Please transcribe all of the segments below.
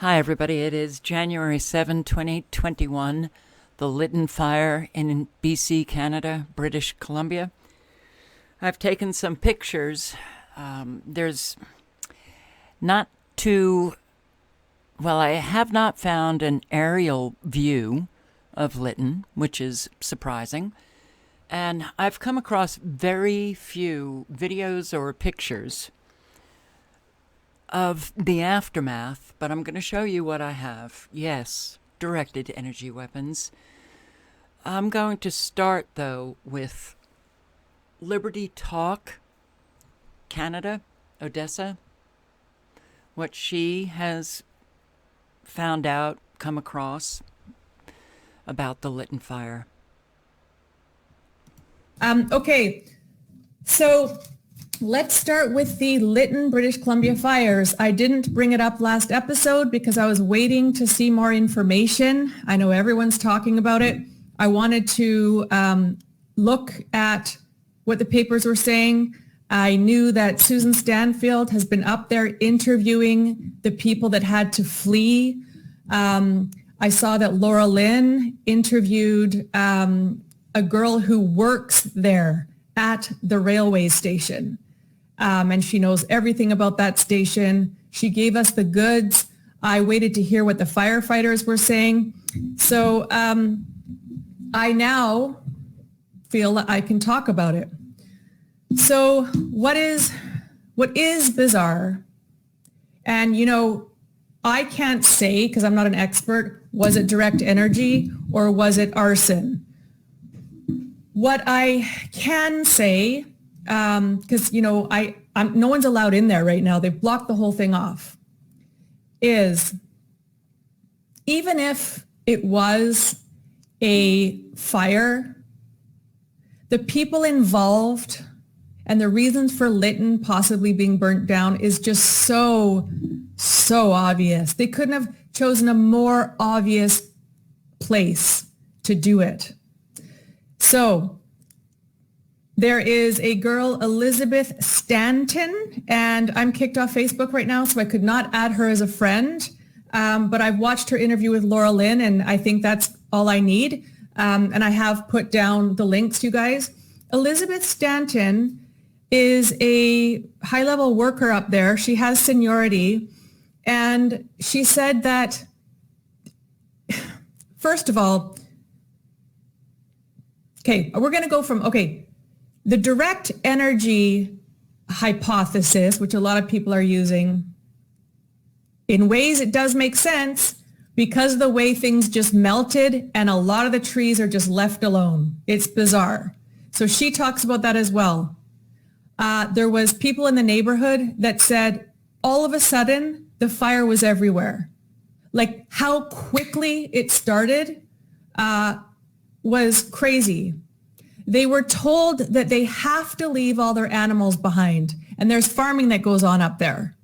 Hi, everybody. It is January 7, 2021, the Lytton fire in BC, Canada, British Columbia. I've taken some pictures. There's not too, well, I have not found an aerial view of Lytton, which is surprising. And I've come across very few videos or pictures of the aftermath, but I'm going to show you what I have. Yes, directed energy weapons. I'm going to start, though, with Liberty Talk, Canada, Odessa, what she has found out, come across about the Lytton fire. Okay, so let's start with the Lytton, British Columbia fires. I didn't bring it up last episode because I was waiting to see more information. I know everyone's talking about it. I wanted to look at what the papers were saying. I knew that Susan Stanfield has been up there interviewing the people that had to flee. I saw that Laura Lynn interviewed a girl who works there at the railway station. And she knows everything about that station. She gave us the goods. I waited to hear what the firefighters were saying. So I now feel that I can talk about it. So what is bizarre, and I can't say, because I'm not an expert, was it direct energy or was it arson? What I can say, because, no one's allowed in there right now. They've blocked the whole thing off, is even if it was a fire, the people involved and the reasons for Lytton possibly being burnt down is just so obvious. They couldn't have chosen a more obvious place to do it. So there is a girl, Elizabeth Stanton, and I'm kicked off Facebook right now, so I could not add her as a friend. But I've watched her interview with Laura Lynn, and I think that's all I need. And I have put down the links, you guys. Elizabeth Stanton is a high-level worker up there. She has seniority. And she said that, first of all, we're going to go from, the direct energy hypothesis, which a lot of people are using, in ways it does make sense because of the way things just melted and a lot of the trees are just left alone. It's bizarre. So she talks about that as well. There was people in the neighborhood that said all of a sudden the fire was everywhere. Like how quickly it started was crazy. They were told that they have to leave all their animals behind, and there's farming that goes on up there.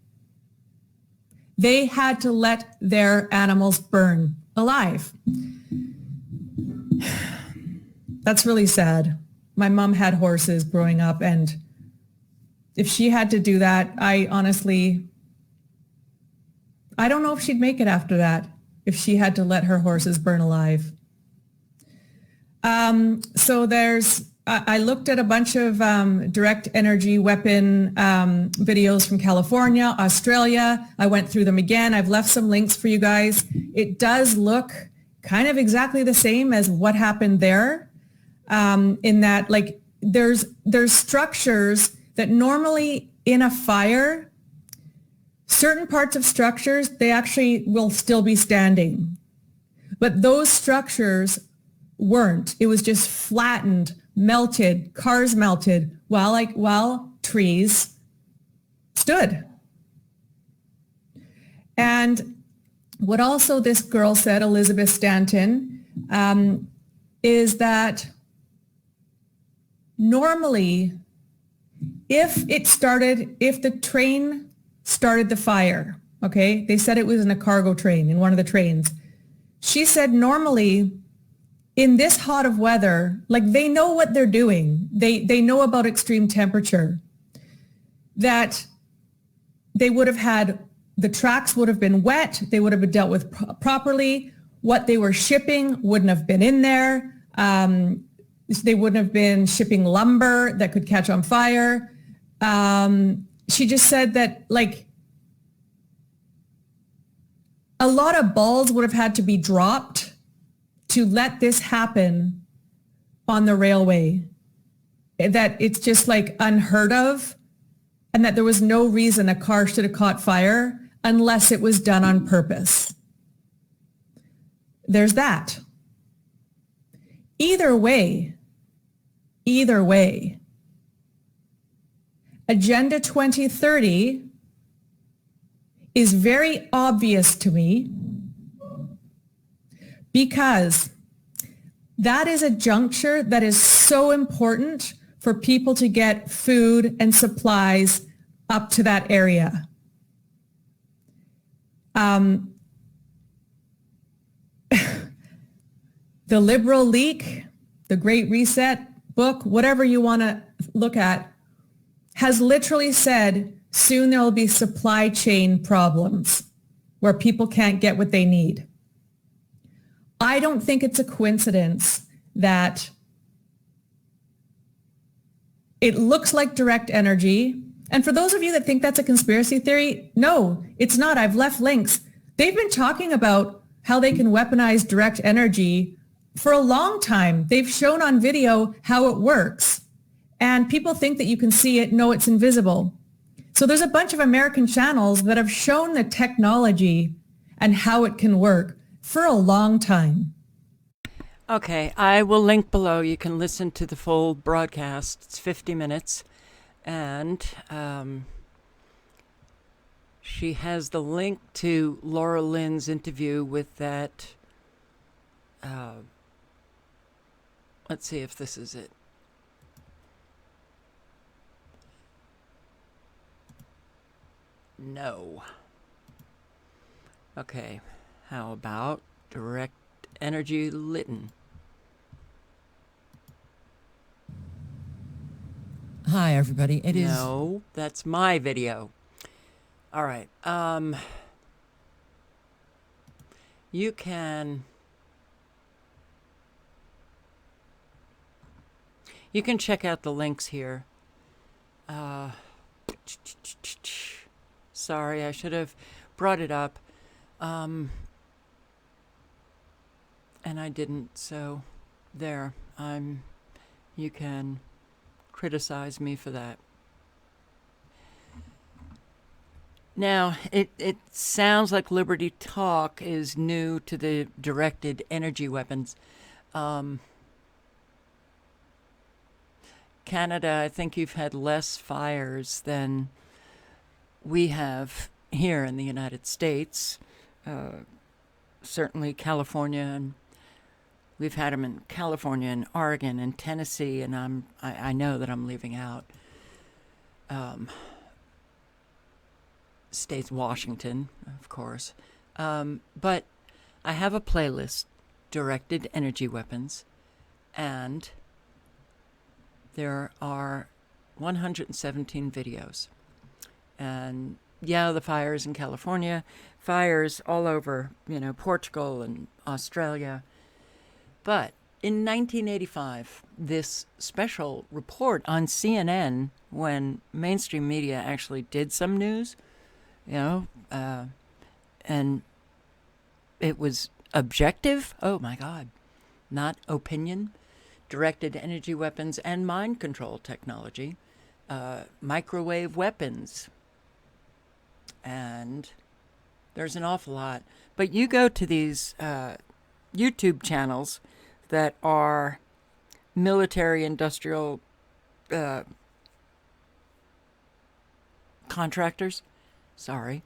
They had to let their animals burn alive. That's really sad. My mom had horses growing up, and if she had to do that, I don't know if she'd make it after that, if she had to let her horses burn alive. So I looked at a bunch of direct energy weapon videos from California, Australia. I went through them again. I've left some links for you guys. It does look kind of exactly the same as what happened there, in that like there's structures that normally in a fire, certain parts of structures, they actually will still be standing. But those structures weren't. It was just flattened, melted, cars melted, while trees stood. And what also this girl said, Elizabeth Stanton, is that normally if the train started the fire, they said it was in a cargo train, in one of the trains. She said normally in this hot of weather, like they know what they're doing. They know about extreme temperature, that they would have had the tracks would have been wet. They would have been dealt with properly. What they were shipping wouldn't have been in there. They wouldn't have been shipping lumber that could catch on fire. She just said that, like, a lot of balls would have had to be dropped to let this happen on the railway. That it's just like unheard of, and that there was no reason a car should have caught fire unless it was done on purpose. There's that. Either way, Agenda 2030 is very obvious to me, because that is a juncture that is so important for people to get food and supplies up to that area. The Liberal Leak, the Great Reset book, whatever you want to look at, has literally said soon there will be supply chain problems where people can't get what they need. I don't think it's a coincidence that it looks like direct energy. And for those of you that think that's a conspiracy theory, no, it's not. I've left links. They've been talking about how they can weaponize direct energy for a long time. They've shown on video how it works. And people think that you can see it. No, it's invisible. So there's a bunch of American channels that have shown the technology and how it can work for a long time. Okay, I will link below. You can listen to the full broadcast. It's 50 minutes. And she has the link to Laura Lynn's interview with that. Let's see if this is it. No. Okay, how about Direct Energy Lytton? Hi, everybody. It is. No, that's my video. All right. You can check out the links here. Sorry, I should have brought it up. And I didn't, so there. You can criticize me for that. Now, it sounds like Liberty Talk is new to the directed energy weapons. Canada, I think you've had less fires than we have here in the United States. Certainly California, and we've had them in California and Oregon and Tennessee, and I know that I'm leaving out states, Washington, of course. But I have a playlist, Directed Energy Weapons, and there are 117 videos. And yeah, the fires in California, fires all over, Portugal and Australia. But in 1985, this special report on CNN, when mainstream media actually did some news, and it was objective. Oh my God, not opinion. Directed energy weapons and mind control technology, microwave weapons. And there's an awful lot. But you go to these YouTube channels that are military industrial contractors. Sorry.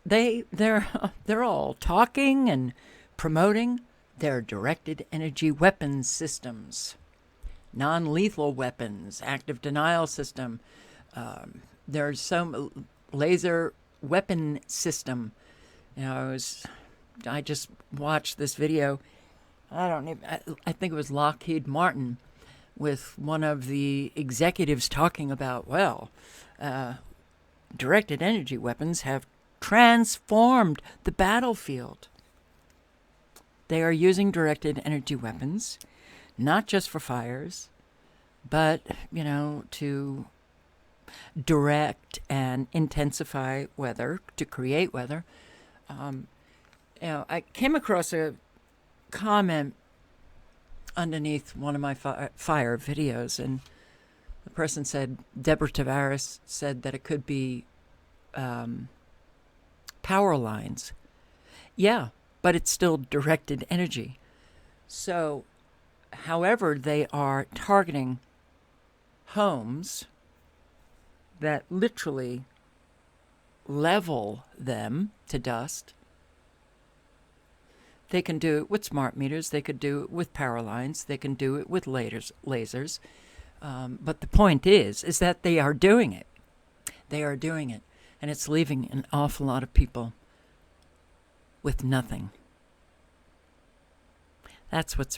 They're all talking and promoting their directed energy weapons systems, non-lethal weapons, active denial system. There's some laser weapon system. I just watched this video. I think it was Lockheed Martin with one of the executives talking about, directed energy weapons have transformed the battlefield. They are using directed energy weapons, not just for fires, but, to direct and intensify weather, to create weather. I came across a comment underneath one of my fire videos, and the person said, Deborah Tavares said that it could be power lines. Yeah, but it's still directed energy. So, however, they are targeting homes that literally level them to dust. They can do it with smart meters. They could do it with power lines. They can do it with lasers. But the point is that they are doing it. They are doing it. And it's leaving an awful lot of people with nothing. That's what's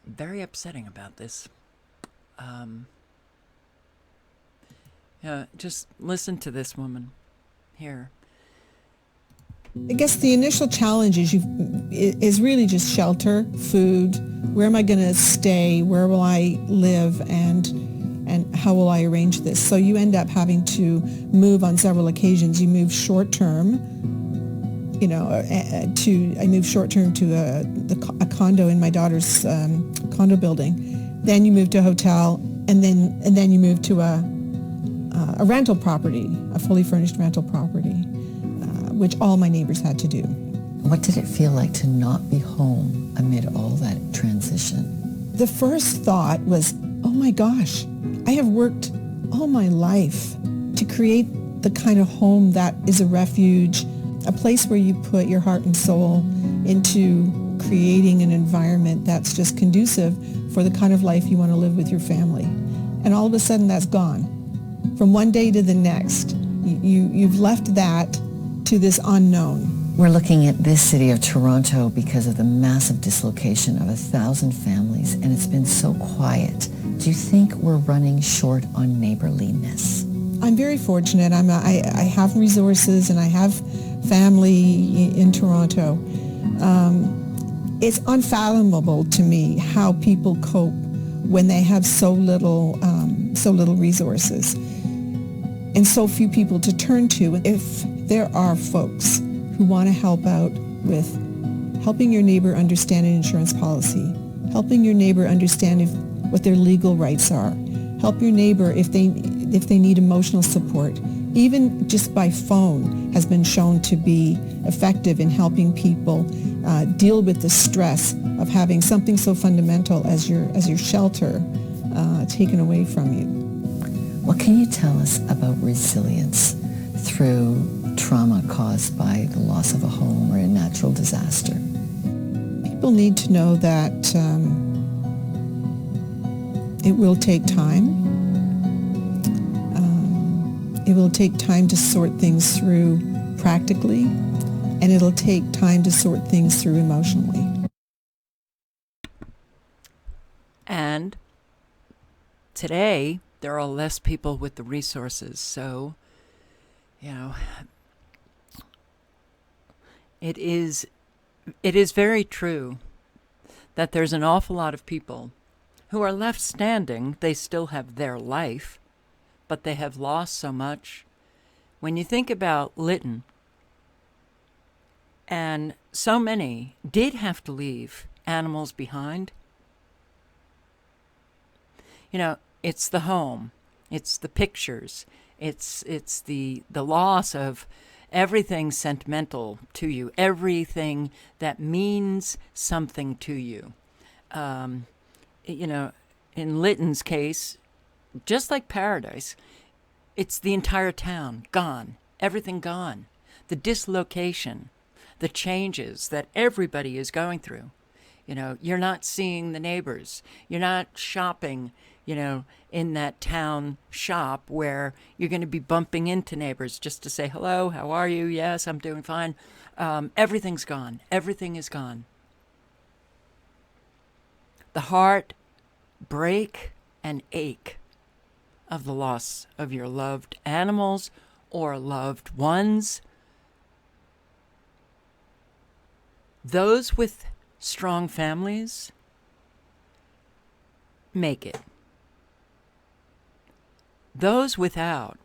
very upsetting about this. Just listen to this woman here. I guess the initial challenge is really just shelter, food. Where am I going to stay? Where will I live? And how will I arrange this? So you end up having to move on several occasions. You move short term. I moved short term to a condo in my daughter's condo building. Then you move to a hotel, and then you move to a rental property, a fully furnished rental property, which all my neighbors had to do. What did it feel like to not be home amid all that transition? The first thought was, oh my gosh, I have worked all my life to create the kind of home that is a refuge, a place where you put your heart and soul into creating an environment that's just conducive for the kind of life you want to live with your family. And all of a sudden that's gone. From one day to the next, you've left that to this unknown. We're looking at this city of Toronto because of the massive dislocation of 1,000 families, and it's been so quiet. Do you think we're running short on neighborliness? I'm very fortunate. I have resources and I have family in Toronto. It's unfathomable to me how people cope when they have so little resources and so few people to turn to. If there are folks who want to help out with helping your neighbor understand an insurance policy, helping your neighbor understand what their legal rights are, help your neighbor if they need emotional support, even just by phone has been shown to be effective in helping people deal with the stress of having something so fundamental as your shelter taken away from you. What can you tell us about resilience through trauma caused by the loss of a home or a natural disaster? People need to know that it will take time. It will take time to sort things through practically, and it'll take time to sort things through emotionally. And today, there are less people with the resources. So, it is very true that there's an awful lot of people who are left standing. They still have their life, but they have lost so much. When you think about Lytton, and so many did have to leave animals behind. It's the home, it's the pictures, it's the loss of everything sentimental to you, everything that means something to you. In Lytton's case, just like Paradise, it's the entire town gone, everything gone, the dislocation, the changes that everybody is going through. You're not seeing the neighbors. You're not shopping, in that town shop where you're going to be bumping into neighbors just to say, hello, how are you? Yes, I'm doing fine. Everything's gone. Everything is gone. The heart break and ache of the loss of your loved animals or loved ones. Those with strong families make it. Those without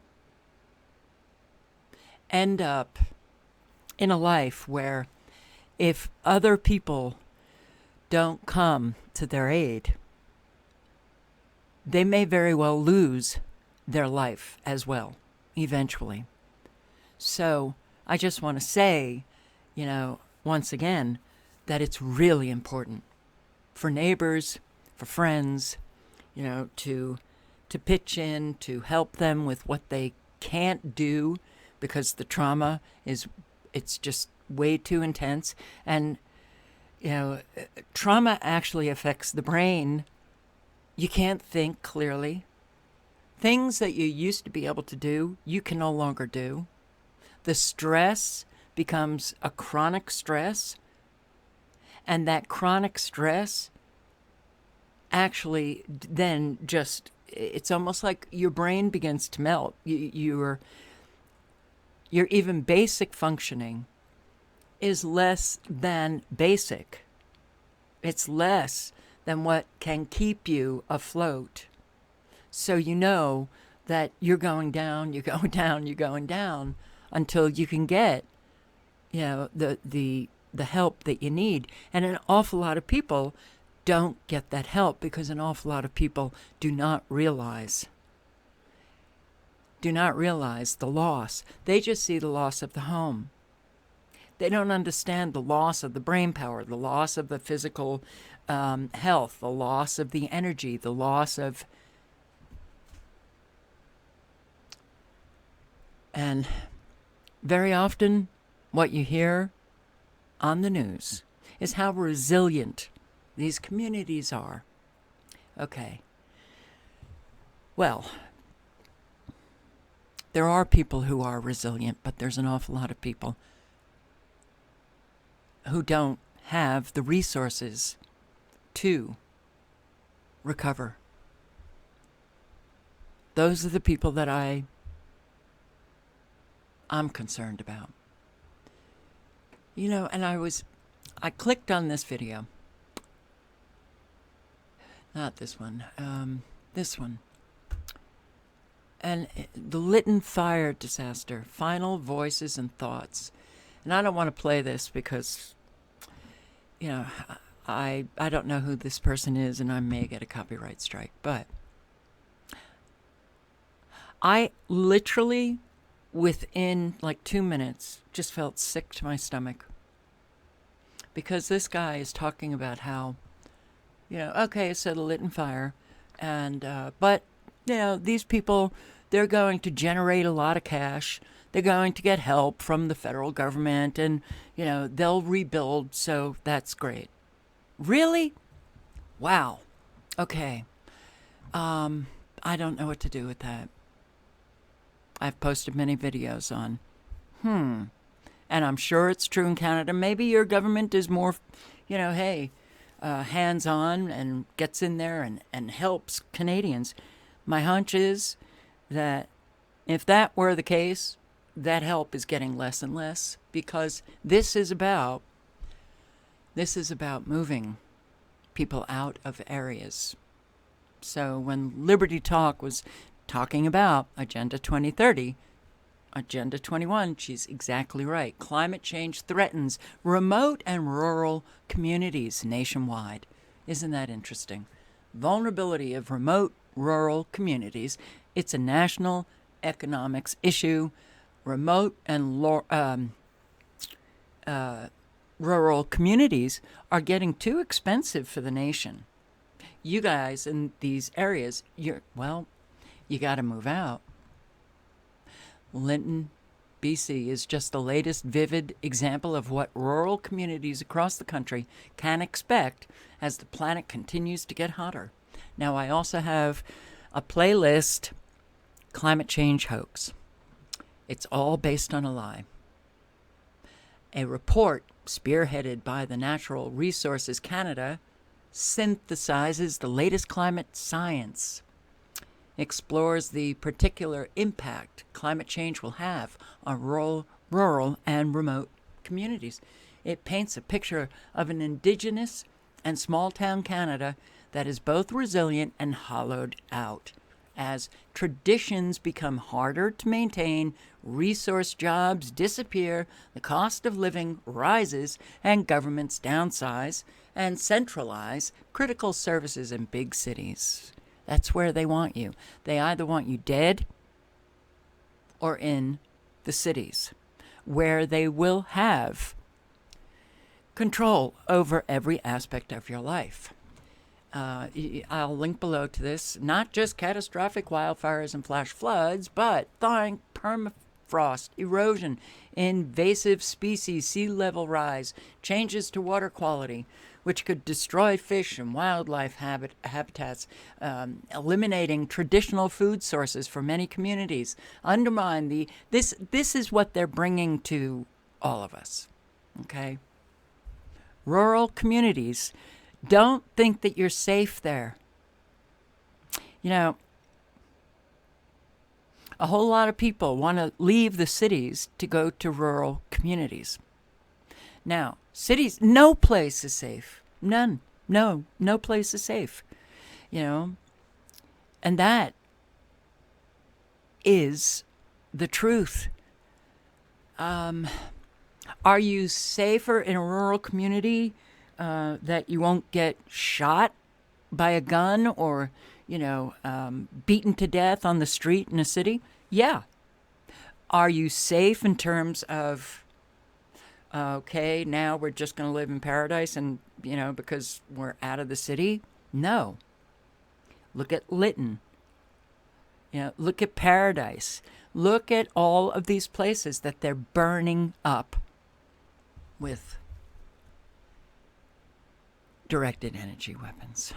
end up in a life where if other people don't come to their aid, they may very well lose their life as well, eventually. So I just want to say, once again, that it's really important for neighbors, for friends, to pitch in, to help them with what they can't do because the trauma it's just way too intense. And, trauma actually affects the brain. You can't think clearly. Things that you used to be able to do, you can no longer do. The stress becomes a chronic stress. And that chronic stress actually then just, it's almost like your brain begins to melt. Your even basic functioning is less than basic. It's less than what can keep you afloat. So you know that you're going down, you're going down, you're going down until you can get, the help that you need. And an awful lot of people don't get that help because an awful lot of people do not realize the loss. They just see the loss of the home. They don't understand the loss of the brain power, the loss of the physical health, the loss of the energy, the loss of... And very often what you hear on the news is how resilient these communities are. Okay. Well, there are people who are resilient, but there's an awful lot of people who don't have the resources to recover. Those are the people that I'm concerned about. And I clicked on this video. Not this one. This one. And the Lytton fire disaster, final voices and thoughts. And I don't want to play this because, I don't know who this person is and I may get a copyright strike. But I literally, within like 2 minutes, just felt sick to my stomach. Because this guy is talking about how, okay, so the Lytton fire. And, but, these people, they're going to generate a lot of cash. They're going to get help from the federal government and, they'll rebuild. So that's great. Really? Wow. Okay. I don't know what to do with that. I've posted many videos on, and I'm sure it's true in Canada. Maybe your government is more, hands-on and gets in there and helps Canadians. My hunch is that if that were the case, that help is getting less and less because this is about moving people out of areas. So when Liberty Talk was talking about Agenda 2030, Agenda 21, she's exactly right. Climate change threatens remote and rural communities nationwide. Isn't that interesting? Vulnerability of remote rural communities. It's a national economics issue. Remote and rural communities are getting too expensive for the nation. You guys in these areas, you got to move out. Lytton, BC is just the latest vivid example of what rural communities across the country can expect as the planet continues to get hotter. Now, I also have a playlist, Climate Change Hoax. It's all based on a lie. A report spearheaded by the Natural Resources Canada synthesizes the latest climate science. explores the particular impact climate change will have on rural and remote communities. It paints a picture of an indigenous and small-town Canada that is both resilient and hollowed out. As traditions become harder to maintain, resource jobs disappear, the cost of living rises, and governments downsize and centralize critical services in big cities. That's where they want you. They either want you dead or in the cities, where they will have control over every aspect of your life. I'll link below to this. Not just catastrophic wildfires and flash floods, but thawing permafrost, erosion, invasive species, sea level rise, changes to water quality, which could destroy fish and wildlife habitats, eliminating traditional food sources for many communities, undermine this is what they're bringing to all of us, okay? Rural communities, don't think that you're safe there. You know, a whole lot of people want to leave the cities to go to rural communities. Now, cities, no place is safe. None. No place is safe. You know, and that is the truth. Are you safer in a rural community that you won't get shot by a gun or, beaten to death on the street in a city? Yeah. Are you safe in terms of, okay, now we're just going to live in paradise and, because we're out of the city? No. Look at Lytton. Look at Paradise. Look at all of these places that they're burning up with directed energy weapons.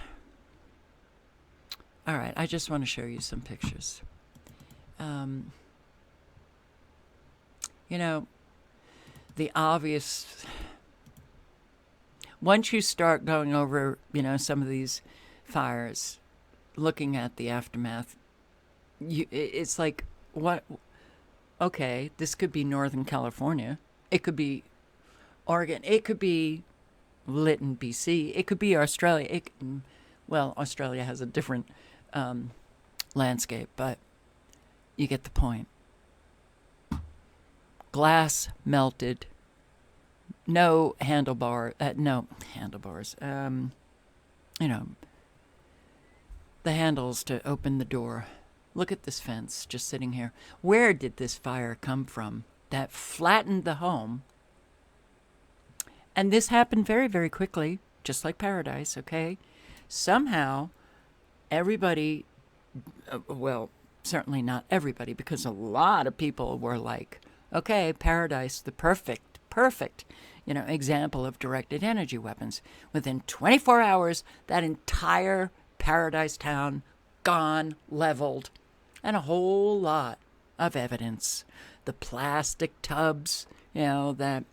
All right, I just want to show you some pictures. The obvious, once you start going over, some of these fires, looking at the aftermath, it's like, what? Okay, this could be Northern California. It could be Oregon. It could be Lytton, BC. It could be Australia. Australia has a different landscape, but you get the point. Glass melted. No handlebars. The handles to open the door. Look at this fence just sitting here. Where did this fire come from that flattened the home? And this happened very, very quickly, just like Paradise, okay? Somehow, everybody, certainly not everybody, because a lot of people were like, okay, Paradise, the perfect, example of directed energy weapons. Within 24 hours, that entire Paradise town gone, leveled, and a whole lot of evidence. The plastic tubs, that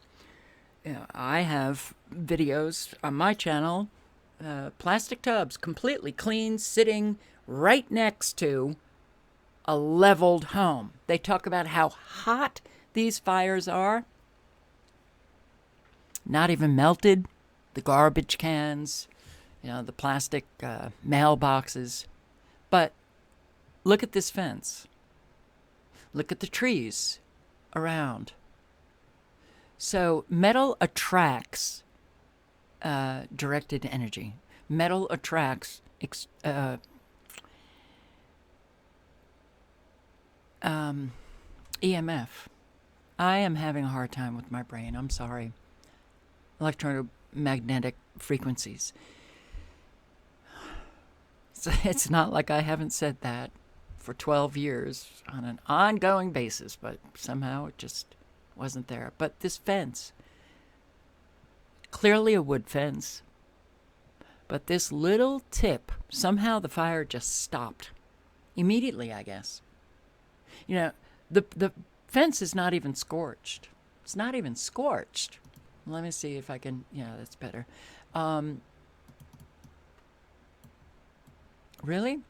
I have videos on my channel, plastic tubs, completely clean, sitting right next to a leveled home. They talk about how hot these fires are. Not even melted. The garbage cans, the plastic mailboxes. But look at this fence. Look at the trees around. So metal attracts directed energy. Metal attracts EMF. I am having a hard time with my brain. I'm sorry. Electromagnetic frequencies. So it's not like I haven't said that for 12 years on an ongoing basis, but somehow it just wasn't there. But this fence, clearly a wood fence, but this little tip, somehow the fire just stopped immediately, I guess. The fence is not even scorched. It's not even scorched. Let me see if I can, that's better. Really?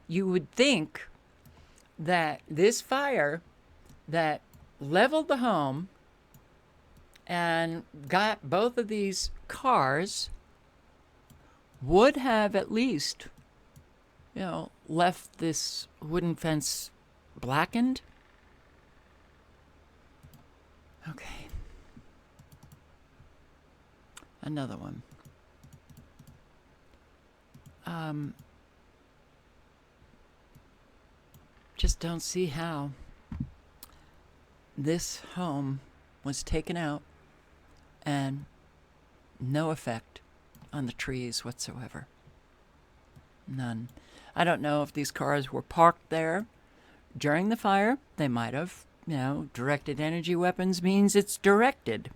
you would think that this fire that leveled the home and got both of these cars would have at least, left this wooden fence blackened. Okay. Another one. Just don't see how this home was taken out and no effect on the trees whatsoever. None. I don't know if these cars were parked there during the fire. They might have. Directed energy weapons means it's directed.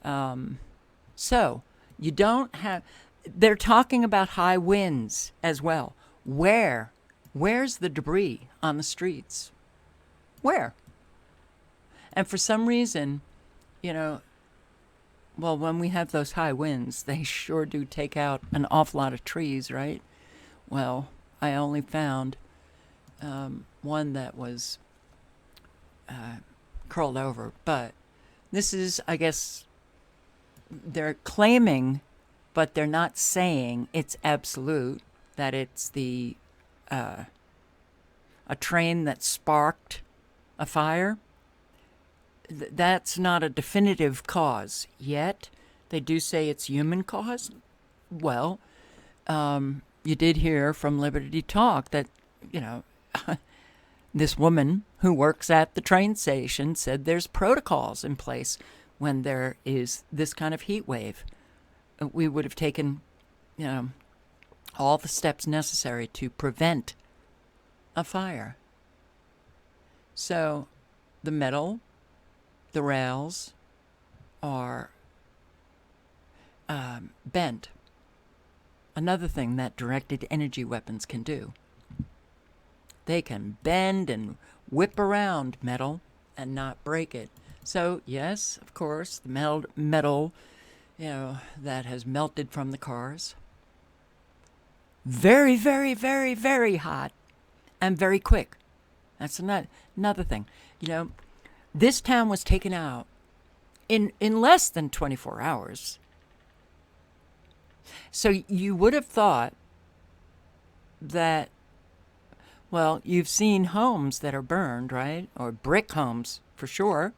So you don't have... They're talking about high winds as well. Where's the debris on the streets? Where? And for some reason, when we have those high winds, they sure do take out an awful lot of trees, right? Well, I only found one that was curled over. But this is, I guess, they're claiming, but they're not saying it's absolute, that it's a train that sparked a fire. That's not a definitive cause yet. They do say it's human caused. Well, you did hear from Liberty Talk that, this woman who works at the train station said there's protocols in place when there is this kind of heat wave. We would have taken, all the steps necessary to prevent a fire. So the metal, the rails are bent. Another thing that directed energy weapons can do. They can bend and whip around metal and not break it. So, yes, of course, the metal, that has melted from the cars. Very, very, very, very hot and very quick. That's another thing. This town was taken out in less than 24 hours. So you would have thought that, well, you've seen homes that are burned, right? Or brick homes, for sure.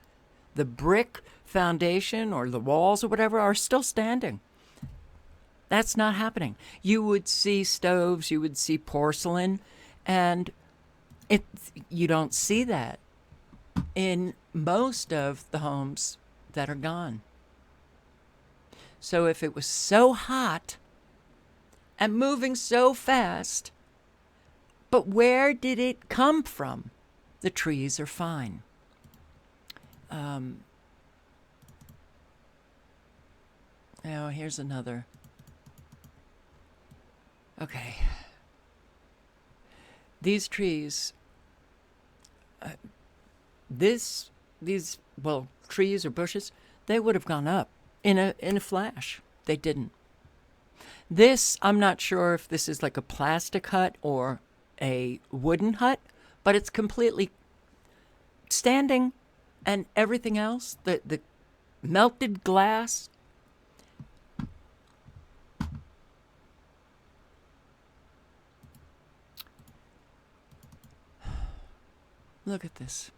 The brick foundation or the walls or whatever are still standing. That's not happening. You would see stoves, you would see porcelain, and you don't see that in most of the homes that are gone. So if it was so hot and moving so fast, but where did it come from? The trees are fine. Here's another. Okay. These trees, these trees or bushes, they would have gone up in a flash. They didn't. This, I'm not sure if this is like a plastic hut or a wooden hut, but it's completely standing, and everything else, the melted glass. Look at this.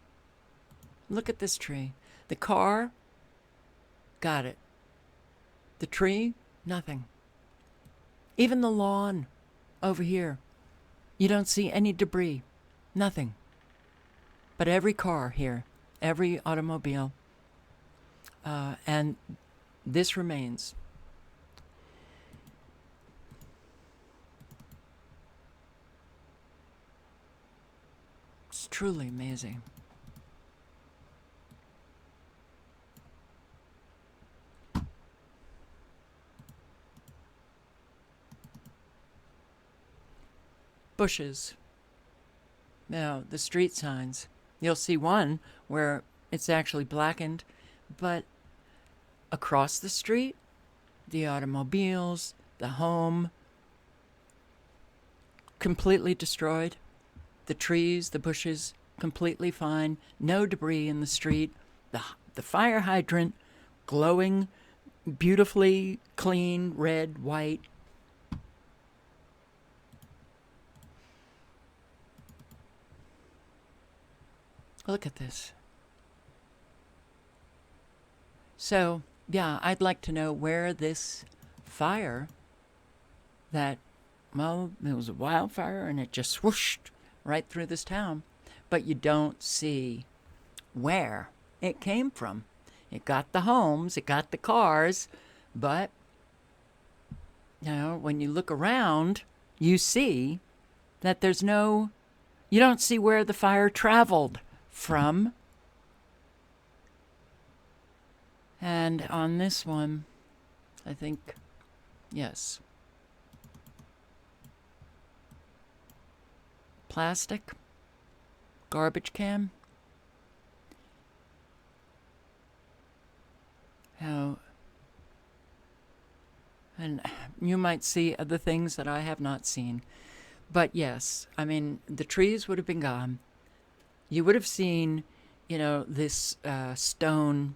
Look at this tree. The car, got it. The tree, nothing. Even the lawn over here, you don't see any debris. Nothing. But every car here, every automobile, and this remains. It's truly amazing. Bushes. Now, the street signs. You'll see one where it's actually blackened, but across the street, the automobiles, the home, completely destroyed. The trees, the bushes, completely fine. No debris in the street. The fire hydrant glowing beautifully clean, red, white. Look at this. So, yeah, I'd like to know where this fire that, well, it was a wildfire and it just swooshed right through this town, but you don't see where it came from. It got the homes, it got the cars, but, you know, when you look around, you see that you don't see where the fire traveled from. And on this one, I think, yes. Plastic, garbage can. And you might see other things that I have not seen. But yes, I mean, the trees would have been gone. You would have seen, you know, this stone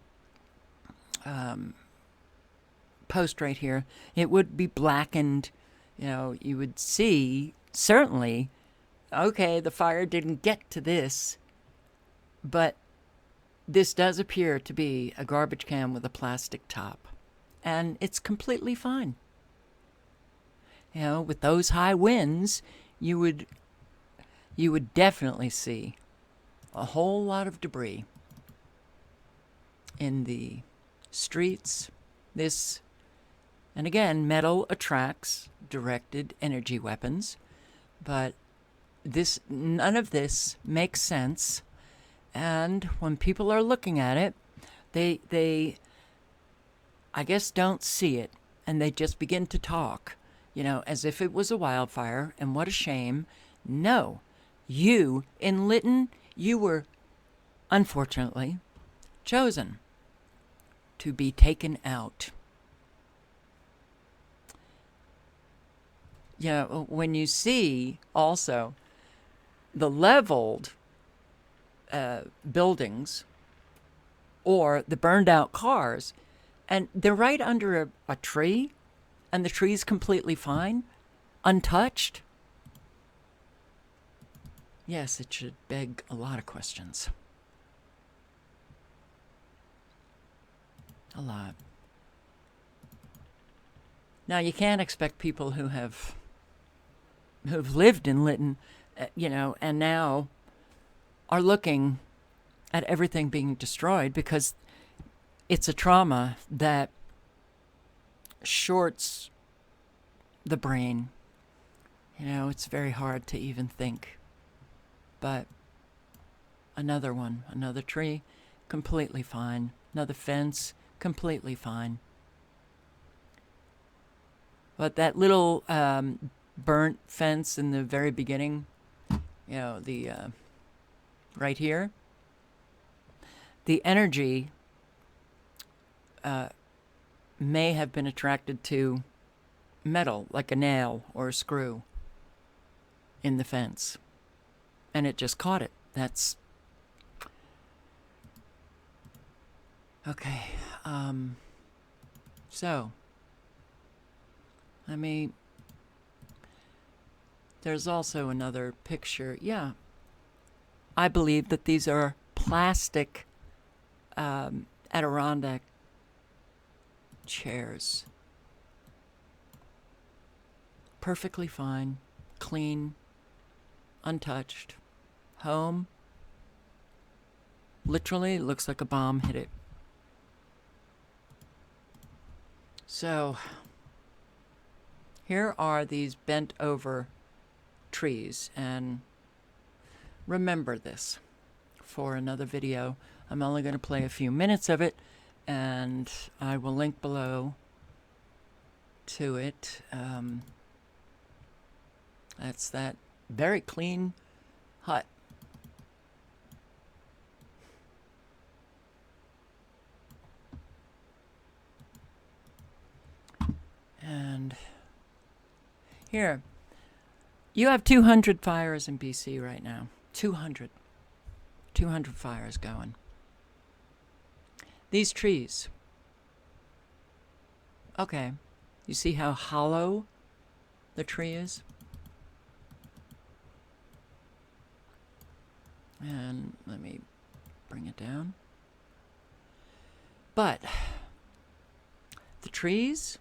post right here. It would be blackened. You know, you would see, certainly, okay, the fire didn't get to this, but this does appear to be a garbage can with a plastic top. And it's completely fine. You know, with those high winds, you would definitely see a whole lot of debris in the streets. And again, metal attracts directed energy weapons, but none of this makes sense. And when people are looking at it, they I guess don't see it, and they just begin to talk, you know, as if it was a wildfire, and what a shame. No, you in Lytton, you were unfortunately chosen to be taken out. You know, when you see also the leveled buildings or the burned out cars, and they're right under a tree, and the tree's completely fine, untouched. Yes, it should beg a lot of questions. A lot. Now, you can't expect people who've lived in Lytton, you know, and now are looking at everything being destroyed, because it's a trauma that shorts the brain. You know, it's very hard to even think. But another tree, completely fine. Another fence, completely fine. But that little burnt fence in the very beginning, you know, the right here, the energy may have been attracted to metal, like a nail or a screw in the fence, and it just caught it. That's okay. So there's also another picture. Yeah, I believe that these are plastic Adirondack chairs. Perfectly fine, clean, untouched. Home. Literally, it looks like a bomb hit it. So, here are these bent over trees, and remember this for another video. I'm only going to play a few minutes of it, and I will link below to it. That's that very clean hut. And here, You have 200 fires in BC right now. 200 fires going. These trees. Okay. You see how hollow the tree is? And let me bring it down. But the trees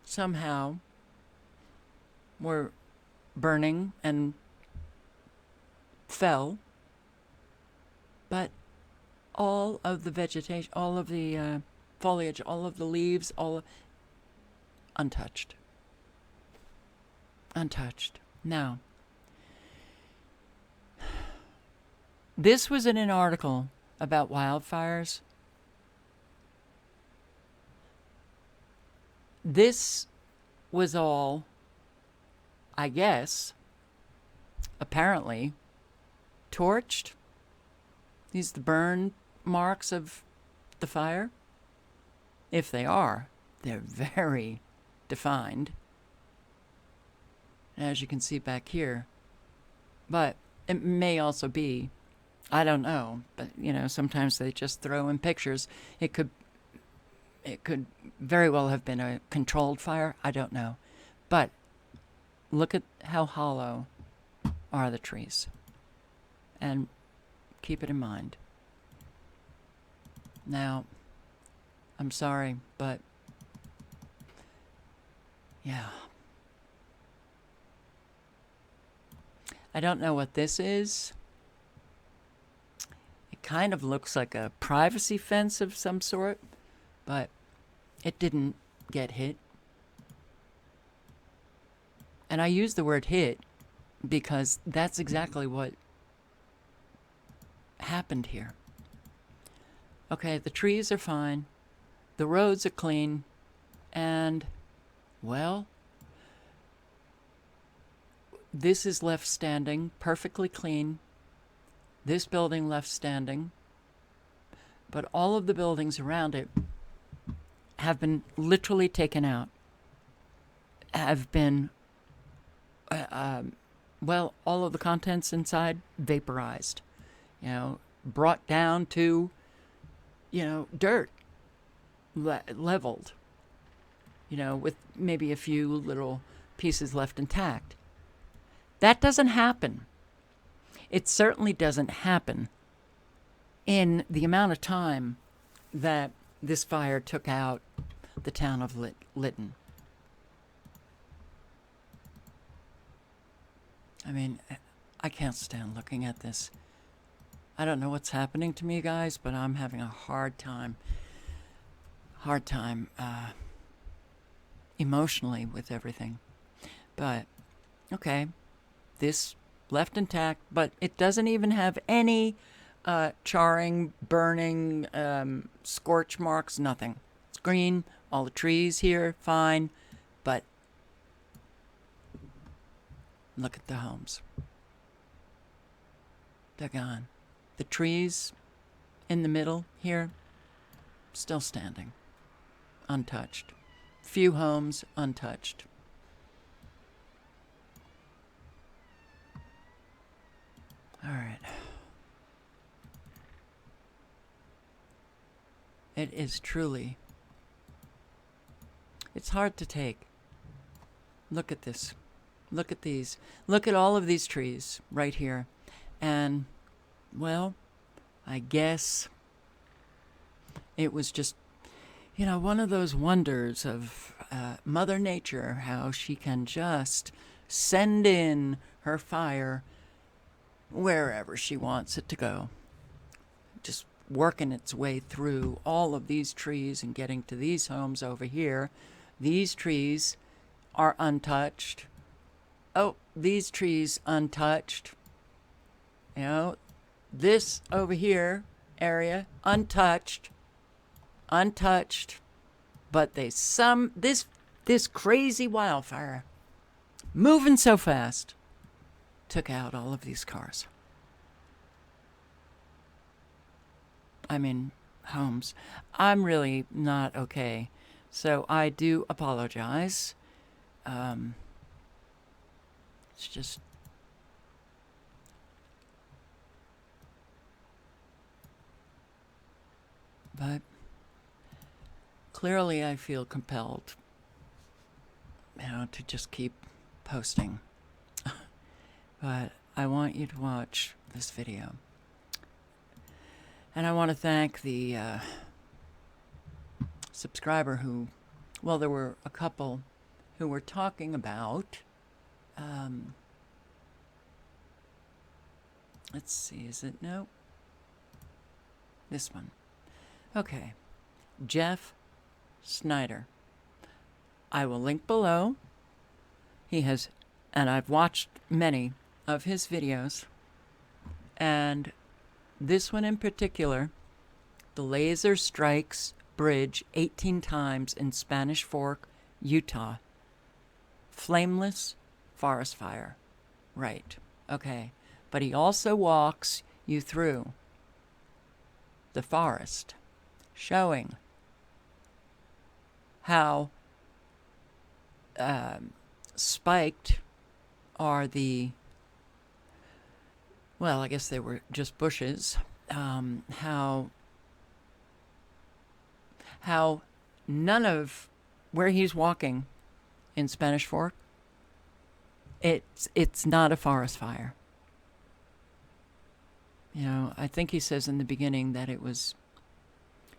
somehow were burning and fell, but all of the vegetation, all of the foliage, all of the leaves, untouched. Untouched. Now, this was in an article about wildfires. This was all, I guess, apparently, torched. These are the burn marks of the fire. If they are, they're very defined, as you can see back here. But it may also be, I don't know, but sometimes they just throw in pictures. It could very well have been a controlled fire. I don't know. But look at how hollow are the trees. And keep it in mind. Now, I'm sorry, but yeah. I don't know what this is. It kind of looks like a privacy fence of some sort, but it didn't get hit. And I use the word hit because that's exactly what happened here. Okay, the trees are fine. The roads are clean. And, well, this is left standing, perfectly clean. This building left standing. But all of the buildings around it have been literally taken out. Have been, all of the contents inside vaporized. Brought down to, dirt, leveled, with maybe a few little pieces left intact. That doesn't happen. It certainly doesn't happen in the amount of time that this fire took out the town of Lytton. I mean, I can't stand looking at this. I don't know what's happening to me, guys, but I'm having a hard time emotionally with everything. But, okay, this left intact, but it doesn't even have any charring, burning, scorch marks, nothing. It's green, all the trees here, fine, but look at the homes. They're gone. The trees in the middle here, still standing, untouched. Few homes untouched. All right. It is truly, it's hard to take. Look at this. Look at these. Look at all of these trees right here. And, well, I guess it was just, one of those wonders of Mother Nature, how she can just send in her fire wherever she wants it to go. Just working its way through all of these trees and getting to these homes over here. These trees are untouched. Oh, these trees untouched. This over here area untouched. But this crazy wildfire moving so fast took out all of these cars. I mean, homes. I'm really not okay. So I do apologize. It's just... But clearly I feel compelled, to just keep posting. But I want you to watch this video. And I want to thank the subscriber who, well, there were a couple who were talking about, let's see, is it, no? This one. Okay. Jeff Snyder. I will link below. He has, and I've watched many of his videos, and this one in particular, the laser strikes bridge 18 times in Spanish Fork, Utah. Flameless forest fire. Right. Okay. But he also walks you through the forest, showing how spiked are the, well, I guess they were just bushes, how none of where he's walking in Spanish Fork, it's not a forest fire. I think he says in the beginning that it was,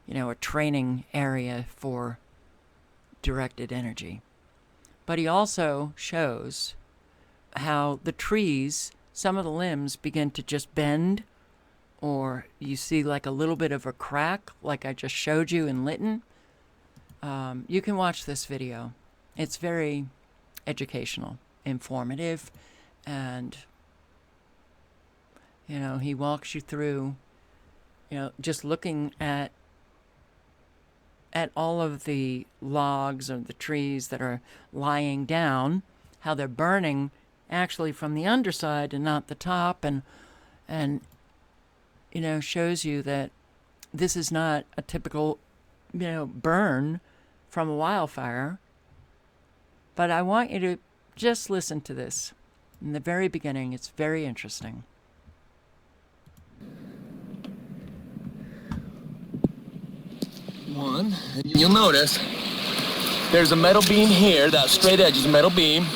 a training area for directed energy. But he also shows how the trees, some of the limbs begin to just bend, or you see like a little bit of a crack, like I just showed you in Lytton. You can watch this video. It's very educational, informative, and he walks you through, just looking at all of the logs or the trees that are lying down, how they're burning actually from the underside and not the top, and shows you that this is not a typical, burn from a wildfire. But I want you to just listen to this. In the very beginning, it's very interesting. One, and you'll notice there's a metal beam here. That straight edge is a metal beam.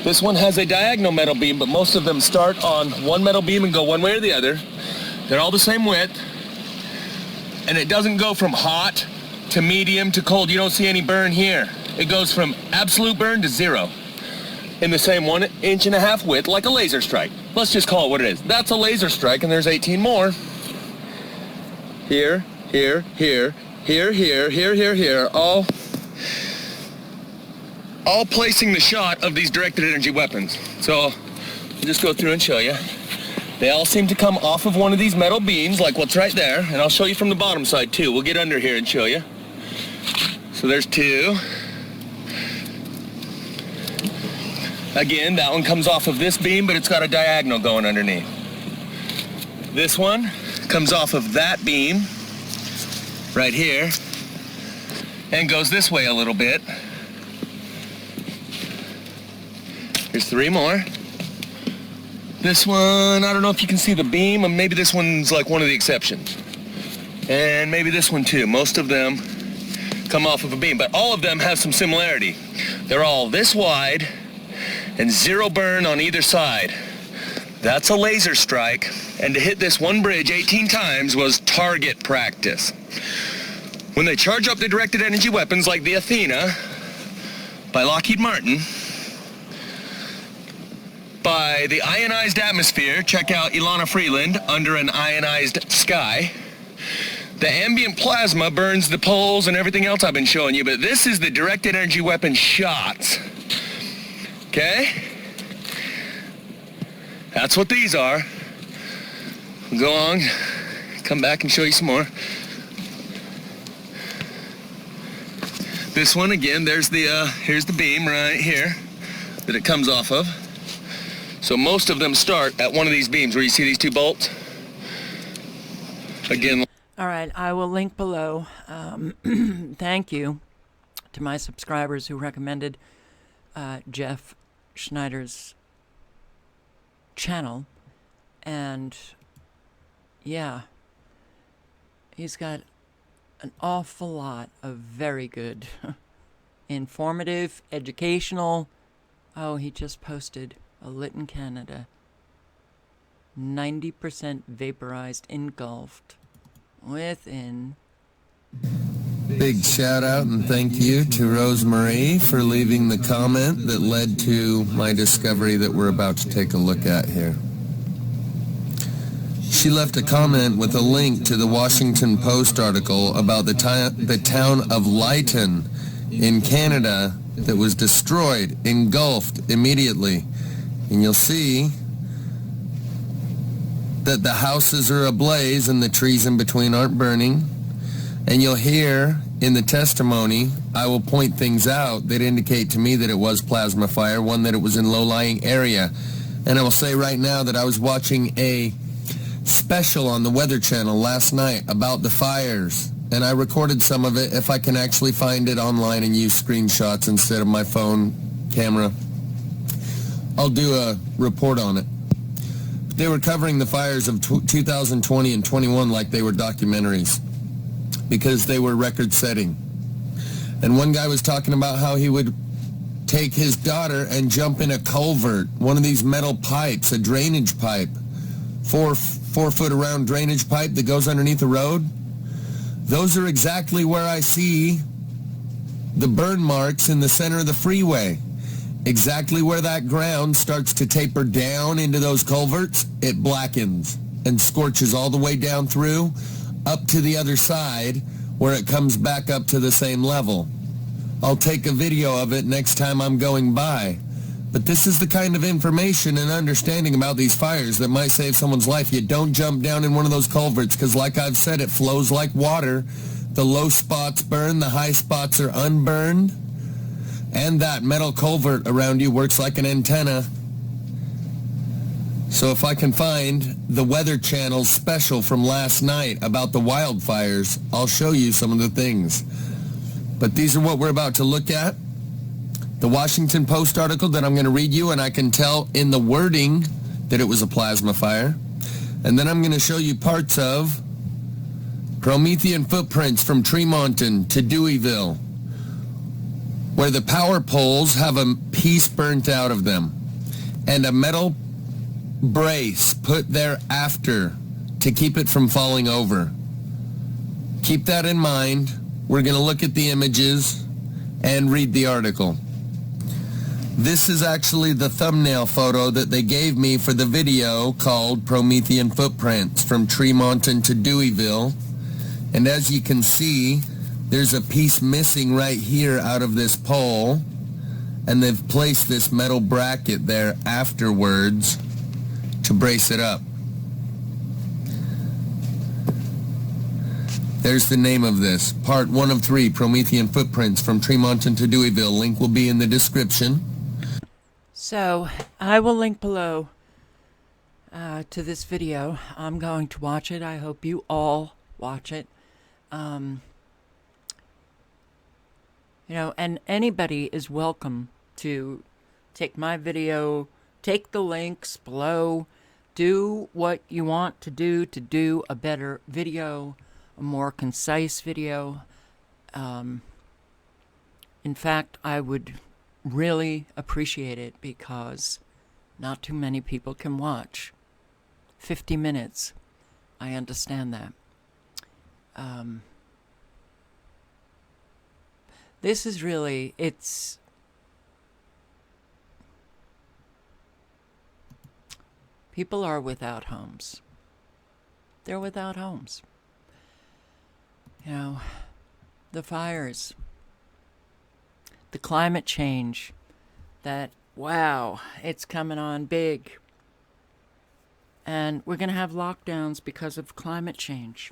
This one has a diagonal metal beam, but most of them start on one metal beam and go one way or the other. They're all the same width, and it doesn't go from hot to medium to cold. You don't see any burn here. It goes from absolute burn to zero in the same 1.5 inch width, like a laser strike. Let's just call it what it is. That's a laser strike, and there's 18 more. Here, here, here, here, here, here, here, here, all placing the shot of these directed energy weapons. So I'll just go through and show you. They all seem to come off of one of these metal beams, like what's right there, and I'll show you from the bottom side too. We'll get under here and show you. So there's two. Again, that one comes off of this beam, but it's got a diagonal going underneath. This one comes off of that beam right here and goes this way a little bit. Here's three more. This one, I don't know if you can see the beam, and maybe this one's like one of the exceptions. And maybe this one too. Most of them come off of a beam, but all of them have some similarity. They're all this wide and zero burn on either side. That's a laser strike, and to hit this one bridge 18 times was target practice. When they charge up the directed energy weapons like the Athena by Lockheed Martin, by the ionized atmosphere, check out Ilana Freeland, Under an Ionized Sky. The ambient plasma burns the poles and everything else I've been showing you, but this is the directed energy weapon shots. Okay? That's what these are. We'll go on, come back and show you some more. This one, again, there's the, here's the beam right here that it comes off of. So most of them start at one of these beams where you see these two bolts. Again. All right, I will link below. Thank you to my subscribers who recommended Jeff Snyder's channel. And yeah, he's got an awful lot of very good, informative, educational. Oh, he just posted a Lytton, Canada. 90% vaporized, engulfed within. Big shout out and thank you to Rosemarie for leaving the comment that led to my discovery that we're about to take a look at here. She left a comment with a link to the Washington Post article about the town of Lytton in Canada that was destroyed, engulfed immediately. And you'll see that the houses are ablaze and the trees in between aren't burning. And you'll hear in the testimony, I will point things out that indicate to me that it was plasma fire, one that it was in low-lying area. And I will say right now that I was watching a special on the Weather Channel last night about the fires. And I recorded some of it if I can actually find it online and use screenshots instead of my phone camera. I'll do a report on it. They were covering the fires of 2020 and 21 like they were documentaries, because they were record-setting. And one guy was talking about how he would take his daughter and jump in a culvert, one of these metal pipes, a drainage pipe, four foot around drainage pipe that goes underneath the road. Those are exactly where I see the burn marks in the center of the freeway. Exactly where that ground starts to taper down into those culverts, it blackens and scorches all the way down through, up to the other side where it comes back up to the same level. I'll take a video of it next time I'm going by. But this is the kind of information and understanding about these fires that might save someone's life. You don't jump down in one of those culverts because, like I've said, it flows like water. The low spots burn, the high spots are unburned. And that metal culvert around you works like an antenna. So if I can find the Weather Channel special from last night about the wildfires, I'll show you some of the things. But these are what we're about to look at. The Washington Post article that I'm going to read you, and I can tell in the wording that it was a plasma fire. And then I'm going to show you parts of Promethean footprints from Tremonton to Deweyville, where the power poles have a piece burnt out of them and a metal brace put there after to keep it from falling over. Keep that in mind. We're going to look at the images and read the article. This is actually the thumbnail photo that they gave me for the video called Promethean Footprints from Tremonton to Deweyville. And as you can see, there's a piece missing right here out of this pole, and they've placed this metal bracket there afterwards to brace it up. There's the name of this. Part 1 of 3, Promethean Footprints from Tremonton to Deweyville. Link will be in the description. So, I will link below to this video. I'm going to watch it. I hope you all watch it. You know, and anybody is welcome to take my video, take the links below, do what you want to do a better video, a more concise video. In fact, I would really appreciate it because not too many people can watch 50 minutes. I understand that. This is really, people are without homes. They're without homes. You know, the fires, the climate change, that, wow, it's coming on big. And we're going to have lockdowns because of climate change.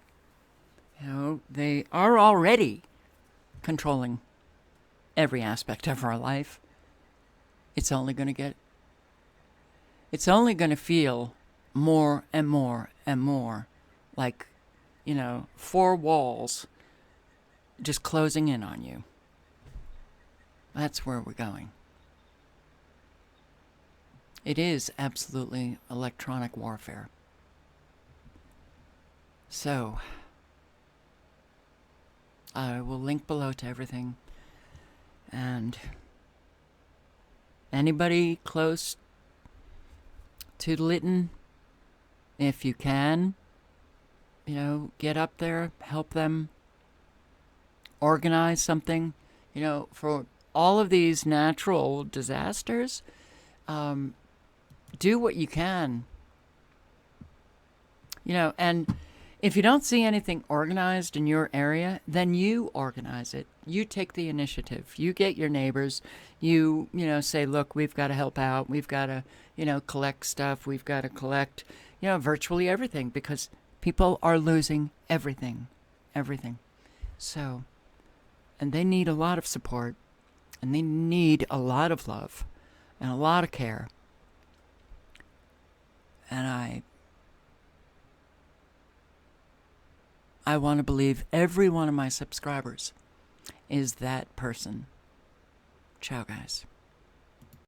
You know, they are already controlling every aspect of our life. It's only going to feel more and more and more like, you know, 4 walls just closing in on you. That's where we're going. It is absolutely electronic warfare. So, I will link below to everything. And anybody close to Lytton, if you can, get up there, help them organize something, for all of these natural disasters. Do what you can, and if you don't see anything organized in your area, then you organize it. You take the initiative. You get your neighbors. You say, look, we've got to help out. We've got to, collect stuff. We've got to collect, virtually everything, because people are losing everything. So, and they need a lot of support, and they need a lot of love and a lot of care. And I want to believe every one of my subscribers is that person. Ciao, guys.